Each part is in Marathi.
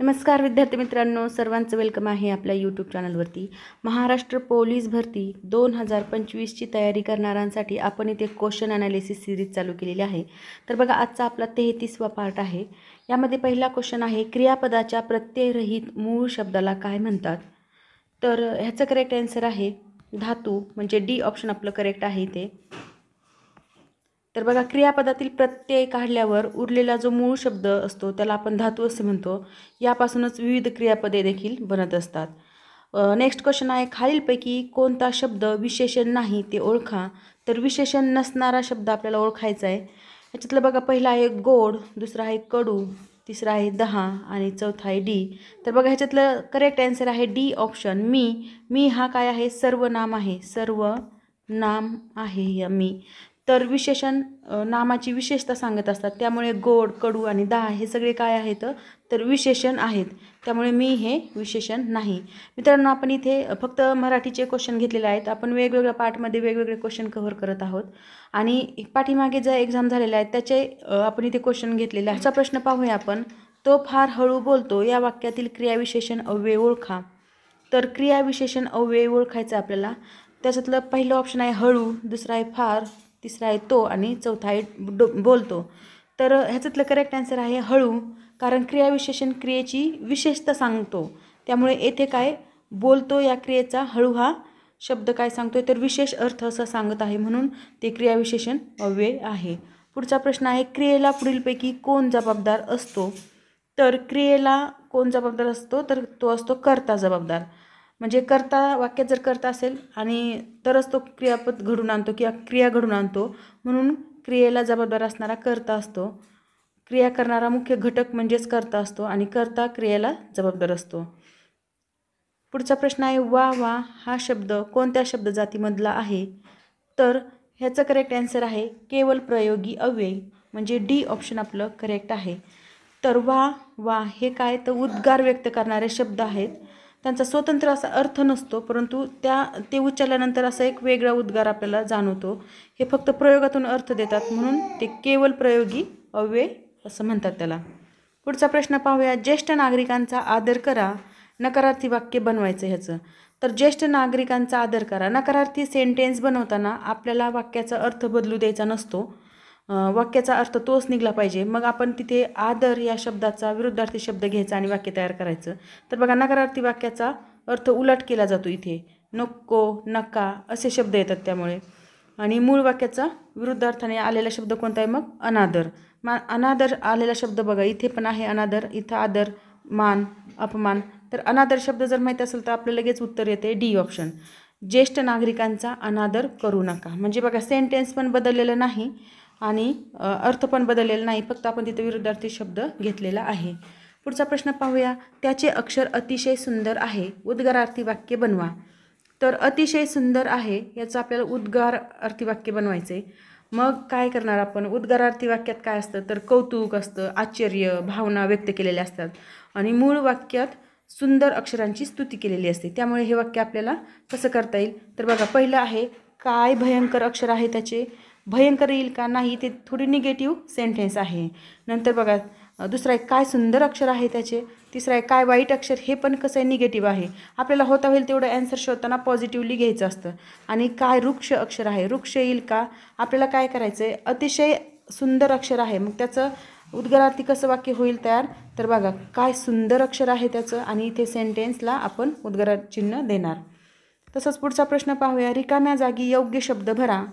नमस्कार विद्यार्थी मित्रांनो, सर्वांचं वेलकम आहे आपल्या यूट्यूब चॅनलवरती। महाराष्ट्र पोलीस भरती 2025ची तयारी करणाऱ्यांसाठी आपण इथे क्वेश्चन ॲनालिसिस सिरीज चालू केलेली आहे। तर बघा, आजचा आपला 33वा पार्ट आहे। यामध्ये पहिला क्वेश्चन आहे, क्रियापदाच्या प्रत्ययरहित मूळ शब्दाला काय म्हणतात? तर ह्याचं करेक्ट आन्सर आहे धातू, म्हणजे डी ऑप्शन आपलं करेक्ट आहे इथे। तर बघा, क्रियापदातील प्रत्यय काढल्यावर उरलेला जो मूळ शब्द असतो त्याला आपण धातू असे म्हणतो। यापासूनच विविध क्रियापदे देखील बनत असतात। नेक्स्ट क्वेश्चन आहे, खालीलपैकी कोणता शब्द विशेषण नाही ते ओळखा। तर विशेषण नसणारा शब्द आपल्याला ओळखायचा आहे। याच्यातलं बघा, पहिला आहे गोड, दुसरा आहे कडू, तिसरा आहे दहा आणि चौथा आहे डी। तर बघा, ह्याच्यातलं करेक्ट आन्सर आहे डी ऑप्शन मी हा काय आहे? सर्वनाम आहे, सर्वनाम आहे या मी। तर विशेषण नामाची विशेषता सांगत असतात, त्यामुळे गोड, कडू आणि दहा हे सगळे काय आहेत? तर विशेषण आहेत, त्यामुळे मी हे विशेषण नाही। मित्रांनो, आपण इथे फक्त मराठीचे क्वेश्चन घेतलेले आहेत। आपण वेगवेगळ्या पार्टमध्ये वेगवेगळे क्वेश्चन कव्हर करत आहोत आणि पाठीमागे ज्या एक्झाम झालेल्या आहेत त्याचे आपण इथे क्वेश्चन घेतलेले आहेत। असा प्रश्न पाहूया आपण, तो फार हळू बोलतो या वाक्यातील क्रियाविशेषण अव्यय ओळखा। तर क्रियाविशेषण अव्यय ओळखायचं आपल्याला। त्याच्यातलं पहिलं ऑप्शन आहे हळू, दुसरा आहे फार, तिसरा आहे तो आणि चौथा आहे बोलतो। तर ह्याच्यातलं करेक्ट आन्सर आहे हळू, कारण क्रियाविशेषण क्रियेची विशेषता सांगतो, त्यामुळे येथे काय बोलतो या क्रियेचा हळू हा शब्द काय सांगतोय? तर विशेष अर्थ असं सांगत आहे, म्हणून ते क्रियाविशेषण अव्यय आहे। पुढचा प्रश्न आहे, क्रियेला पुढीलपैकी कोण जबाबदार असतो? तर क्रियेला कोण जबाबदार असतो? तर तो असतो कर्ता जबाबदार। म्हणजे कर्ता, वाक्यात जर कर्ता असेल आणि तरच तो क्रियापद घडून आणतो किंवा क्रिया घडून आणतो, म्हणून क्रियेला जबाबदार असणारा कर्ता असतो। क्रिया करणारा मुख्य घटक म्हणजेच कर्ता असतो आणि कर्ता क्रियेला जबाबदार असतो। पुढचा प्रश्न आहे, वा वा हा शब्द कोणत्या शब्दजातीमधला आहे? तर ह्याचं करेक्ट आन्सर आहे केवल प्रयोगी अव्यय, म्हणजे डी ऑप्शन आपलं करेक्ट आहे। तर वा वा हे काय? तर उद्गार व्यक्त करणारे शब्द आहेत। त्यांचा स्वतंत्र असा अर्थ नसतो, परंतु ते उच्चारल्यानंतर असा एक वेगळा उद्गार आपल्याला जाणवतो। हे फक्त प्रयोगातून अर्थ देतात, म्हणून ते केवल प्रयोगी अव्यय असं म्हणतात त्याला। पुढचा प्रश्न पाहूया, ज्येष्ठ नागरिकांचा आदर करा नकारार्थी वाक्य बनवायचं ह्याचं। तर ज्येष्ठ नागरिकांचा आदर करा, नकारार्थी सेंटेन्स बनवताना आपल्याला वाक्याचा अर्थ बदलू द्यायचा नसतो। वाक्याचा अर्थ तोच निघला पाहिजे। मग आपण तिथे आदर या शब्दाचा विरुद्धार्थी शब्द घ्यायचा आणि वाक्य तयार करायचं। तर बघा, नकारार्थी वाक्याचा अर्थ उलट केला जातो इथे, नको, नका असे शब्द येतात त्यामुळे। आणि मूळ वाक्याचा विरुद्धार्थाने आलेला शब्द कोणता आहे? मग अनादर। अनादर आलेला शब्द बघा, इथे पण आहे अनादर, इथं आदर, मान, अपमान। तर अनादर शब्द जर माहीत असेल तर आपल्याला लगेच उत्तर येते डी ऑप्शन, ज्येष्ठ नागरिकांचा अनादर करू नका। म्हणजे बघा, सेंटेन्स पण बदललेलं नाही आणि अर्थ पण बदललेला नाही, फक्त आपण तिथे विरुद्धार्थी शब्द घेतलेला आहे। पुढचा प्रश्न पाहूया, त्याचे अक्षर अतिशय सुंदर आहे, उद्गारार्थी वाक्य बनवा। तर अतिशय सुंदर आहे याचं आपल्याला उद्गारार्थी वाक्य बनवायचं आहे। मग काय करणार आपण? उद्गारार्थी वाक्यात काय असतं? तर कौतुक असतं, आश्चर्य, भावना व्यक्त केलेल्या असतात आणि मूळ वाक्यात सुंदर अक्षरांची स्तुती केलेली असते। त्यामुळे हे वाक्य आपल्याला कसं करता येईल? तर बघा, पहिलं आहे काय भयंकर अक्षर आहे त्याचे, भयंकर येईल का? नाही, ते थोडी निगेटिव्ह सेंटेन्स आहे। नंतर बघा, दुसरं आहे काय सुंदर अक्षर आहे त्याचे, तिसरं आहे काय वाईट अक्षर, हे पण कसं आहे? निगेटिव्ह आहे। आपल्याला होता होईल तेवढं ॲन्सर शोधताना पॉझिटिव्हली घ्यायचं असतं। आणि काय वृक्ष अक्षर आहे, वृक्ष येईल का? आपल्याला काय करायचं आहे? अतिशय सुंदर अक्षर आहे, मग त्याचं उद्गारार्थी कसं वाक्य होईल तयार? तर बघा, काय सुंदर अक्षर आहे त्याचं, आणि इथे सेंटेन्सला आपण उद्गारचिन्ह देणार। तसंच पुढचा प्रश्न पाहूया, रिकाम्या जागी योग्य शब्द भरा।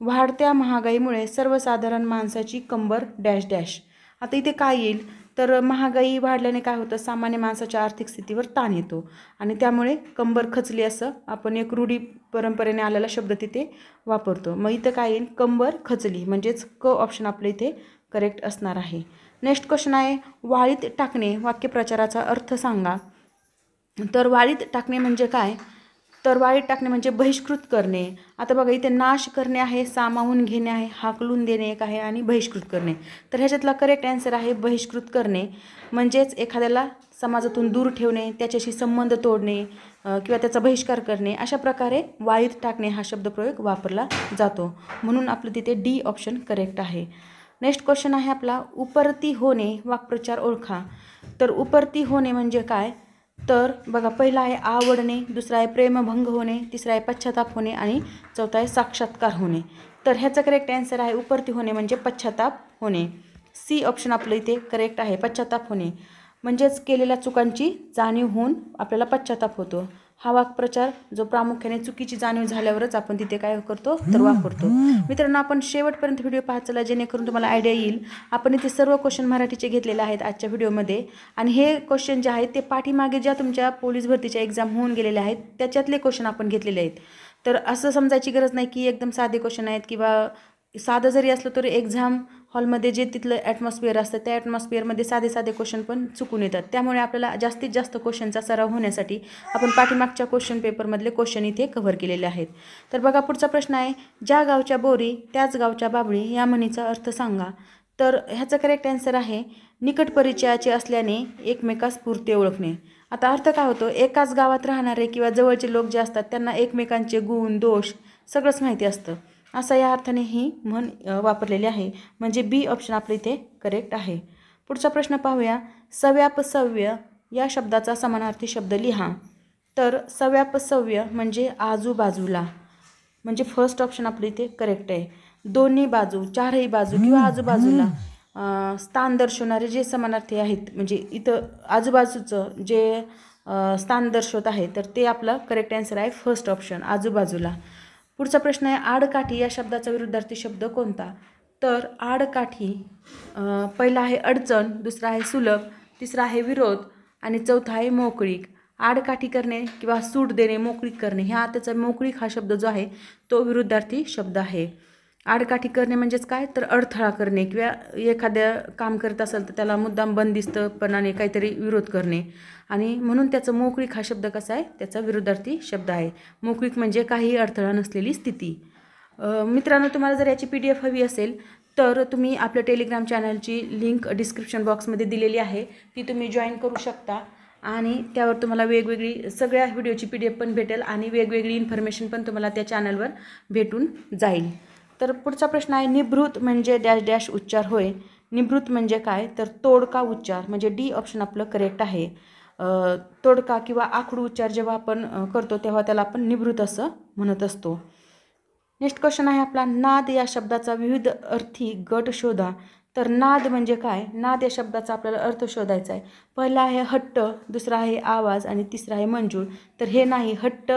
वाढत्या महागाईमुळे सर्वसाधारण माणसाची कंबर डॅश डॅश। आता इथे काय येईल? तर महागाई वाढल्याने काय होतं? सामान्य माणसाच्या आर्थिक स्थितीवर ताण येतो आणि त्यामुळे कंबर खचली असं आपण एक रूढी परंपरेने आलेला शब्द तिथे वापरतो। मग इथं काय येईल? कंबर खचली, म्हणजेच क ऑप्शन आपलं इथे करेक्ट असणार आहे। नेक्स्ट क्वेश्चन आहे, वाळीत टाकणे वाक्यप्रचाराचा अर्थ सांगा। तर वाळीत टाकणे म्हणजे काय? तर वाळीत टाकणे म्हणजे बहिष्कृत करणे। आता बघा, इथे नाश करणे आहे, सामावून घेणे आहे, हाकलून देणे एक आहे आणि बहिष्कृत करणे। तर ह्याच्यातला करेक्ट आन्सर आहे बहिष्कृत करणे, म्हणजेच एखाद्याला समाजातून दूर ठेवणे, त्याच्याशी संबंध तोडणे किंवा त्याचा बहिष्कार करणे, अशा प्रकारे वाळीत टाकणे हा शब्दप्रयोग वापरला जातो, म्हणून आपलं तिथे डी ऑप्शन करेक्ट आहे। नेक्स्ट क्वेश्चन आहे आपला उपरती होणे वाक्प्रचार ओळखा. तर उपरती होणे म्हणजे काय? तर बघा, पहिला आहे आवडणे, दुसरा आहे प्रेमभंग होणे, तिसरा आहे पश्चाताप होणे आणि चौथा आहे साक्षात्कार होणे. तर ह्याचा करेक्ट आन्सर आहे उपरती होणे म्हणजे पश्चाताप होणे. सी ऑप्शन आपलं इथे करेक्ट आहे, पश्चाताप होणे. म्हणजेच केलेल्या चुकांची जाणीव होऊन आपल्याला पश्चाताप होतो. हा वाक्प्रचार जो प्रामुख्याने चुकीची जाणीव झाल्यावरच आपण तिथे काय करतो तर वापरतो. मित्रांनो, आपण शेवटपर्यंत व्हिडिओ पाहत चला, जेणेकरून तुम्हाला आयडिया येईल. आपण इथे सर्व क्वेश्चन मराठीचे घेतलेले आहेत आजच्या व्हिडिओमध्ये, आणि हे क्वेश्चन जे आहेत ते पाठीमागे ज्या तुमच्या पोलीस भरतीच्या एक्झाम होऊन गेलेल्या आहेत त्याच्यातले क्वेश्चन आपण घेतलेले आहेत. तर असं समजायची गरज नाही की एकदम साधे क्वेश्चन आहेत, किंवा साधं जरी असलं तरी एक्झाम हॉलमध्ये जे तिथलं ॲटमॉस्फिअर असतं त्या ॲटमॉस्फिअरमध्ये साधे साधे क्वेश्चन पण चुकून येतात. त्यामुळे आपल्याला जास्तीत जास्त क्वेश्चनचा सराव होण्यासाठी आपण पाठीमागच्या क्वेश्चन पेपरमधले क्वेश्चन इथे कव्हर केलेले आहेत. तर बघा, पुढचा प्रश्न आहे, ज्या गावच्या बोरी त्याच गावच्या बाबळी या म्हणीचा अर्थ सांगा. तर ह्याचा करेक्ट आन्सर आहे निकट परिचयाचे असल्याने एकमेकास पुरते ओळखणे. आता अर्थ काय होतो, एकाच गावात राहणारे किंवा जवळचे लोक जे असतात त्यांना एकमेकांचे गुण दोष सगळंच माहिती असतं, असा या अर्थाने ही म्हण वापरलेली आहे. म्हणजे बी ऑप्शन आपलं इथे करेक्ट आहे. पुढचा प्रश्न पाहूया, सव्यापसव्य या शब्दाचा समानार्थी शब्द लिहा. तर सव्यापसव्य म्हणजे आजूबाजूला, म्हणजे फर्स्ट ऑप्शन आपलं इथे करेक्ट आहे. दोन्ही बाजू, चारही बाजू किंवा आजूबाजूला स्थान दर्शवणारे जे समानार्थी आहेत, म्हणजे इथं आजूबाजूचं जे स्थान दर्शवत आहे, तर ते आपलं करेक्ट आन्सर आहे फर्स्ट ऑप्शन, आजूबाजूला. पुढचा प्रश्न आहे, आडकाठी या शब्दाचा विरुद्धार्थी शब्द कोणता. तर आडकाठी पहिला आहे अडचण, दुसरा आहे सुलभ, तिसरा आहे विरोध आणि चौथा आहे मोकळीक. आडकाठी करणे किंवा सूट देणे, मोकळीक करणे, ह्या त्याचा मोकळीक हा शब्द जो आहे तो विरुद्धार्थी शब्द आहे. आडकाठी करणे म्हणजेच काय, तर अडथळा करणे, किंवा एखाद्या काम करत असेल तर त्याला मुद्दाम बंदिस्तपणाने काहीतरी विरोध करणे, आणि म्हणून त्याचं मोकळीक हा शब्द कसा आहे, त्याचा विरुद्धार्थी शब्द आहे. मोकळीक म्हणजे काही अडथळा नसलेली स्थिती. मित्रांनो, तुम्हाला जर याची PDF हवी असेल तर तुम्ही आपल्या टेलिग्राम चॅनलची लिंक डिस्क्रिप्शन बॉक्समध्ये दिलेली आहे, ती तुम्ही जॉईन करू शकता, आणि त्यावर तुम्हाला वेगवेगळी सगळ्या व्हिडिओची PDF पण भेटेल आणि वेगवेगळी इन्फॉर्मेशन पण तुम्हाला त्या चॅनलवर भेटून जाईल. तर पुढचा प्रश्न आहे, निभृत म्हणजे डॅश डॅश उच्चार होय. निभृत म्हणजे काय, तर तोडका उच्चार, म्हणजे डी ऑप्शन आपलं करेक्ट आहे. तोडका किंवा आखडू उच्चार जेव्हा आपण करतो तेव्हा त्याला आपण निभृत असं म्हणत असतो. नेक्स्ट क्वेश्चन आहे आपला, नाद या शब्दाचा विविध अर्थी गट शोधा. तर नाद म्हणजे काय, नाद या शब्दाचा आपल्याला अर्थ शोधायचा आहे. पहिला आहे हट्ट, दुसरा आहे आवाज आणि तिसरा आहे मंजूळ. तर हे नाही, हट्ट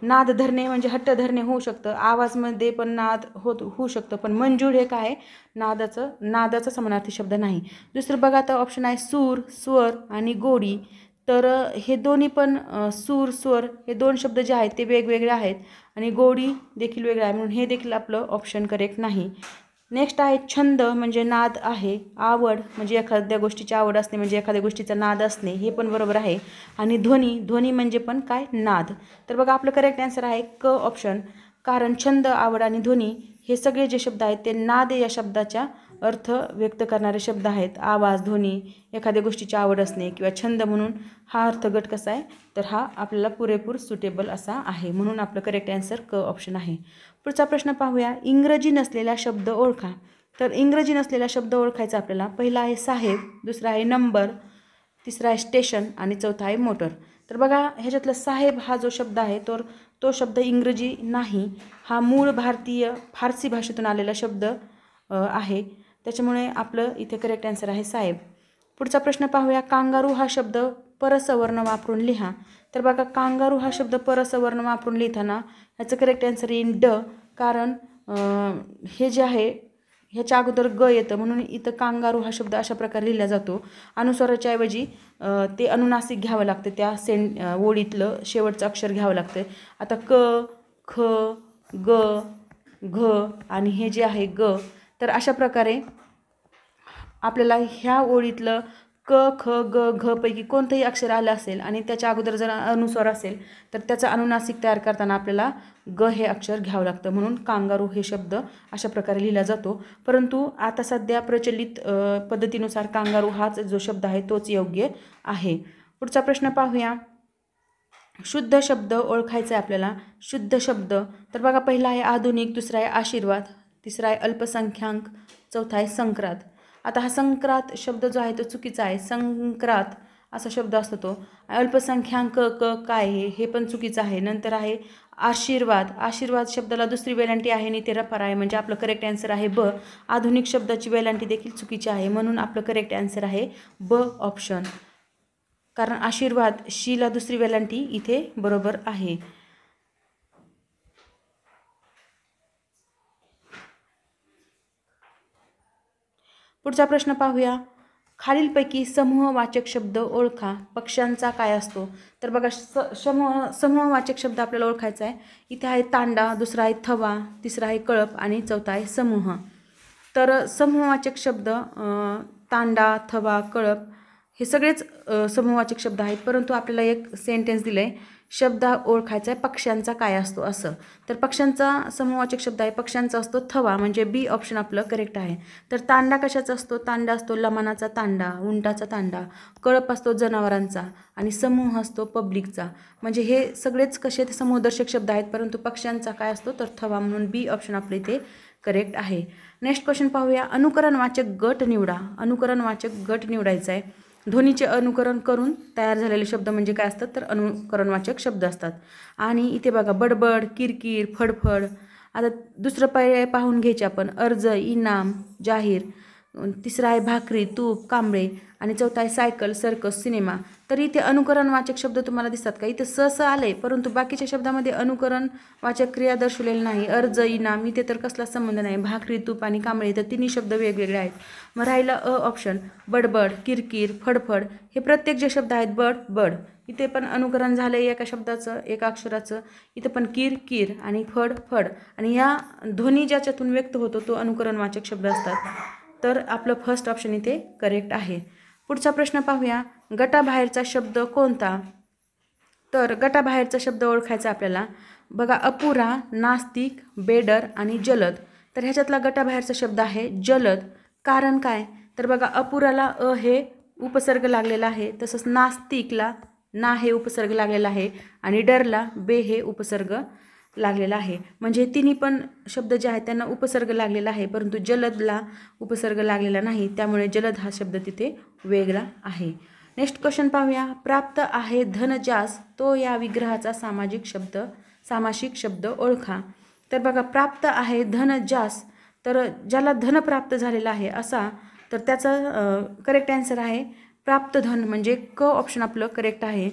नाद धरणे म्हणजे हट्ट धरणे होऊ शकतं, आवाजमध्ये पण नाद होऊ शकतं, पण मंजूळ हे काय, नादाचा समानार्थी शब्द नाही. दुसरं बघा, तर ऑप्शन आहे सूर, स्वर आणि गोडी. तर हे दोन्ही पण सूर, स्वर हे दोन शब्द जे आहेत ते वेगवेगळे आहेत, आणि गोडी देखील वेगळा आहे, म्हणून हे देखील आपलं ऑप्शन करेक्ट नाही. नेक्स्ट आहे छंद म्हणजे नाद आहे. आवड म्हणजे एखाद्या गोष्टीची आवड असणे, म्हणजे एखाद्या गोष्टीचा नाद असणे, हे पण बरोबर आहे. आणि ध्वनी म्हणजे पण काय, नाद. तर बघा, आपलं करेक्ट आन्सर आहे क ऑप्शन, कारण छंद, आवड आणि ध्वनी हे सगळे जे शब्द आहेत ते नाद या शब्दाच्या अर्थ व्यक्त करणारे शब्द आहेत. आवाज, ध्वनी, एखाद्या गोष्टीची आवड असणे किंवा छंद, म्हणून हा अर्थगट कसा आहे, तर हा आपल्याला पुरेपूर सुटेबल असा आहे, म्हणून आपलं करेक्ट आन्सर क ऑप्शन आहे. पुढचा प्रश्न पाहूया, इंग्रजी नसलेला शब्द ओळखा. तर इंग्रजी नसलेला शब्द ओळखायचा आपल्याला. पहिला आहे साहेब, दुसरा आहे नंबर, तिसरा आहे स्टेशन आणि चौथा आहे मोटर. तर बघा, ह्याच्यातला साहेब हा जो शब्द आहे तर तो शब्द इंग्रजी नाही, हा मूळ भारतीय फारसी भाषेतून आलेला शब्द आहे, त्याच्यामुळे आपलं इथे करेक्ट आन्सर आहे साहेब. पुढचा प्रश्न पाहूया, कांगारू हा शब्द परसवर्ण वापरून लिहा. तर बघा, कांगारू हा शब्द परसवर्ण वापरून लिहिताना ह्याचं करेक्ट आन्सर येईल ड, कारण हे जे आहे ह्याच्या अगोदर ग येतं, म्हणून इथं कांगारू हा शब्द अशा प्रकारे लिहिला जातो. अनुस्वाराच्या ऐवजी ते अनुनासिक घ्यावं लागतं, त्या ओळीतलं शेवटचं अक्षर घ्यावं लागतं. आता क, ख, ग, घ आणि हे जे आहे ग, तर अशा प्रकारे आपल्याला ह्या ओळीतलं क, ख, ग, घ पैकी कोणतंही अक्षर आलं असेल आणि त्याच्या अगोदर जर अनुस्वार असेल तर त्याचा अनुनासिक तयार करताना आपल्याला ग हे अक्षर घ्यावं लागतं, म्हणून कांगारू हे शब्द अशा प्रकारे लिहिला जातो. परंतु आता सध्या प्रचलित पद्धतीनुसार कांगारू हाच जो शब्द आहे तोच योग्य आहे. पुढचा प्रश्न पाहूया, शुद्ध शब्द ओळखायचा आहे आपल्याला. शुद्ध शब्द, तर बघा, पहिला आहे आधुनिक, दुसरा आहे आशीर्वाद, तिसरा आहे अल्पसंख्याक, चौथा आहे संक्रांत. आता हा संक्रांत शब्द जो आहे तो चुकीचा आहे. संक्रांत असा शब्द असतो तो. अल्पसंख्याक काय हे पण चुकीचं आहे. नंतर आहे आशीर्वाद. आशीर्वाद शब्दाला दुसरी वेलांटी आहे आणि ते रफार आहे, म्हणजे आपलं करेक्ट आन्सर आहे ब. आधुनिक शब्दाची वेलांटी देखील चुकीची आहे, म्हणून आपलं करेक्ट आन्सर आहे ब ऑप्शन. कारण आशीर्वाद शीला दुसरी वेलांटी इथे बरोबर आहे. पुढचा प्रश्न पाहूया. खालीलपैकी समूहवाचक शब्द ओळखा. पक्ष्यांचा काय असतो? तर बघा समूहवाचक शब्द आपल्याला ओळखायचा आहे. इथे आहे तांडा, दुसरा आहे थवा, तिसरा आहे कळप आणि चौथा आहे समूह. तर समूहवाचक शब्द तांडा, थवा, कळप हे सगळेच समूहवाचक शब्द आहेत, परंतु आपल्याला एक सेंटेन्स दिलं आहे, शब्द ओळखायचा आहे पक्ष्यांचा काय असतो असं. तर पक्ष्यांचा समूहवाचक शब्द आहे, पक्ष्यांचा असतो थवा, म्हणजे बी ऑप्शन आपलं करेक्ट आहे. तर तांडा कशाचा असतो? तांडा असतो लमानाचा तांडा, उंटाचा तांडा. कळप असतो जनावरांचा आणि समूह असतो पब्लिकचा. म्हणजे हे सगळेच कसे ते समूहदर्शक शब्द आहेत, परंतु पक्ष्यांचा काय असतो तर थवा, म्हणून बी ऑप्शन आपलं इथे करेक्ट आहे. नेक्स्ट क्वेश्चन पाहूया. अनुकरणवाचक गट निवडा. अनुकरणवाचक गट निवडायचा आहे. ध्वनीचे अनुकरण करून तयार झालेले शब्द म्हणजे काय असतात तर अनुकरणवाचक शब्द असतात. आणि इथे बघा बडबड, किरकिर, फडफड. आता दुसरं पर्याय पाहून घ्यायचे आपण. अर्ज, इनाम, जाहीर. तिसरा आहे भाकरी, तूप, कांबळे आणि चौथा आहे सायकल, सर्कस, सिनेमा. तर इथे अनुकरणवाचक शब्द तुम्हाला दिसतात का? इथे स आले, परंतु बाकीच्या शब्दामध्ये अनुकरणवाचक क्रिया दर्शवलेली नाही. अर्ज, इनाम इथे तर कसला संबंध नाही. भाकरी, तूप आणि कांबळे तर तिन्ही शब्द वेगवेगळे आहेत. मग राहिलं अ ऑप्शन. बडबड, किरकिर, फडफड हे प्रत्येक जे शब्द आहेत बड, इथे पण अनुकरण झालं आहे एका शब्दाचं, एका अक्षराचं. इथे पण किर आणि फड आणि या ध्वनी ज्याच्यातून व्यक्त होतो तो अनुकरणवाचक शब्द असतात. तर आपलं फर्स्ट ऑप्शन इथे करेक्ट आहे. पुढचा प्रश्न पाहूया. गटाबाहेरचा शब्द कोणता? तर गटाबाहेरचा शब्द ओळखायचा आपल्याला. बघा अपुरा, नास्तिक, बेडर आणि जलद. तर ह्याच्यातला गटाबाहेरचा शब्द आहे जलद. कारण काय? तर बघा अपुराला अ हे उपसर्ग लागलेला आहे, तसंच नास्तिकला ना हे उपसर्ग लागलेला आहे आणि डरला बे हे उपसर्ग लागलेला आहे. म्हणजे तिन्ही पण शब्द जे आहेत त्यांना उपसर्ग लागलेला आहे, परंतु जलदला उपसर्ग लागलेला नाही, त्यामुळे जलद हा शब्द तिथे वेगळा आहे. नेक्स्ट क्वेश्चन पाहूया. प्राप्त आहे धन जास, तो या विग्रहाचा सामासिक शब्द ओळखा. तर बघा प्राप्त आहे धन जास, तर ज्याला धन प्राप्त झालेला आहे असा, तर त्याचा करेक्ट आन्सर आहे प्राप्त धन, म्हणजे क ऑप्शन आपलं करेक्ट आहे.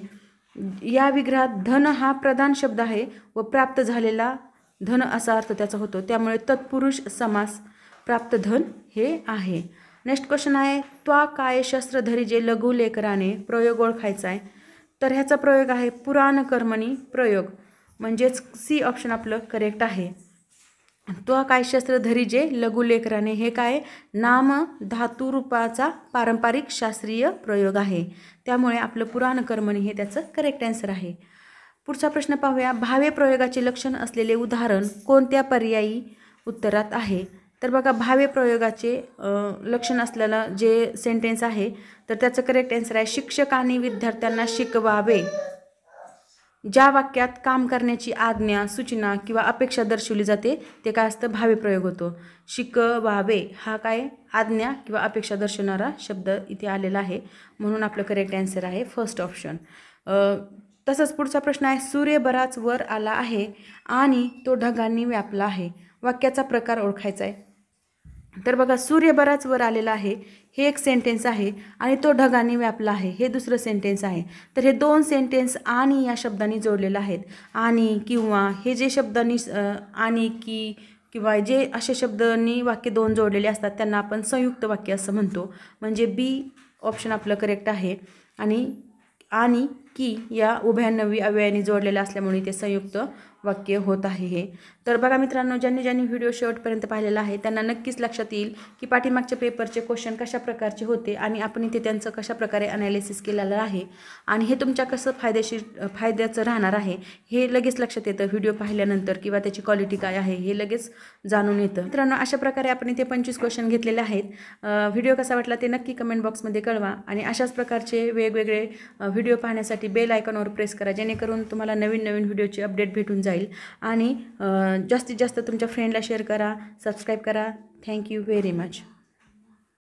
या विग्रहात धन हा प्रधान शब्द आहे व प्राप्त झालेला धन असा अर्थ त्याचा होतो, त्यामुळे तत्पुरुष समास प्राप्त धन हे आहे. नेक्स्ट क्वेश्चन आहे. त्वा काय शस्त्र धरिजे लघु लेकराने. प्रयोग ओळखायचा आहे. तर ह्याचा प्रयोग आहे पुराण कर्मणी प्रयोग, म्हणजेच सी ऑप्शन आपलं करेक्ट आहे. त्वा काय शस्त्र धरिजे लघु लेकराने हे काय नाम धातू रूपाचा पारंपरिक शास्त्रीय प्रयोग आहे, त्यामुळे आपलं पुराण कर्मणी हे त्याचं करेक्ट आन्सर आहे. पुढचा प्रश्न पाहूया. भावे प्रयोगाचे लक्षण असलेले उदाहरण कोणत्या पर्यायी उत्तरात आहे? तर बघा भावे प्रयोगाचे लक्षण असलेलं जे सेंटेन्स आहे तर त्याचं करेक्ट आन्सर आहे शिक्षकांनी विद्यार्थ्यांना शिकवावे. ज्या वाक्यात काम करण्याची आज्ञा, सूचना किंवा अपेक्षा दर्शवली जाते ते काय असतं भावे प्रयोग होतो. शिकवावे हा काय आज्ञा किंवा अपेक्षा दर्शवणारा शब्द इथे आलेला आहे, म्हणून आपलं करेक्ट आन्सर आहे फर्स्ट ऑप्शन. तसंच पुढचा प्रश्न आहे. सूर्य बराच वर आला आहे आणि तो ढगांनी व्यापला आहे. वाक्याचा प्रकार ओळखायचा आहे. तर बघा सूर्य बराच वर आलेला आहे हे एक सेंटेन्स आहे आणि तो ढगांनी व्यापला आहे हे दुसरं सेंटेन्स आहे. तर हे दोन सेंटेन्स आणि या शब्दांनी जोडलेले आहेत. आणि किंवा हे जे शब्दांनी आणि की किंवा जे असे शब्दांनी वाक्य दोन जोडलेले असतात त्यांना आपण संयुक्त वाक्य असं म्हणतो, म्हणजे बी ऑप्शन आपलं करेक्ट आहे. आणि की या उभयान्वयी अव्ययाने जोडलेलं असल्यामुळे ते संयुक्त वाक्य होत आहे हे. तर बघा मित्रांनो, ज्यांनी व्हिडिओ शेवटपर्यंत पाहिलेला आहे त्यांना नक्कीच लक्षात येईल की पाठीमागच्या पेपरचे क्वेश्चन कशा प्रकारचे होते आणि आपण इथे त्यांचं कशा प्रकारे ॲनालिसिस केलेलं आहे आणि हे तुमच्या कसं फायद्याचं राहणार आहे हे लगेच लक्षात येतं व्हिडिओ पाहिल्यानंतर, किंवा त्याची क्वालिटी काय आहे हे लगेच जाणून येतं. मित्रांनो, अशा प्रकारे आपण इथे 25 क्वेश्चन घेतलेले आहेत. व्हिडिओ कसा वाटला ते नक्की कमेंट बॉक्समध्ये कळवा आणि अशाच प्रकारचे वेगवेगळे व्हिडिओ पाहण्यासाठी बेल आयकॉनवर प्रेस करा, जेणेकरून तुम्हाला नवीन व्हिडिओची अपडेट भेटून जाईल. आणि जास्तीत जास्त तुमच्या फ्रेंडला शेअर करा, सबस्क्राईब करा. Thank you very much.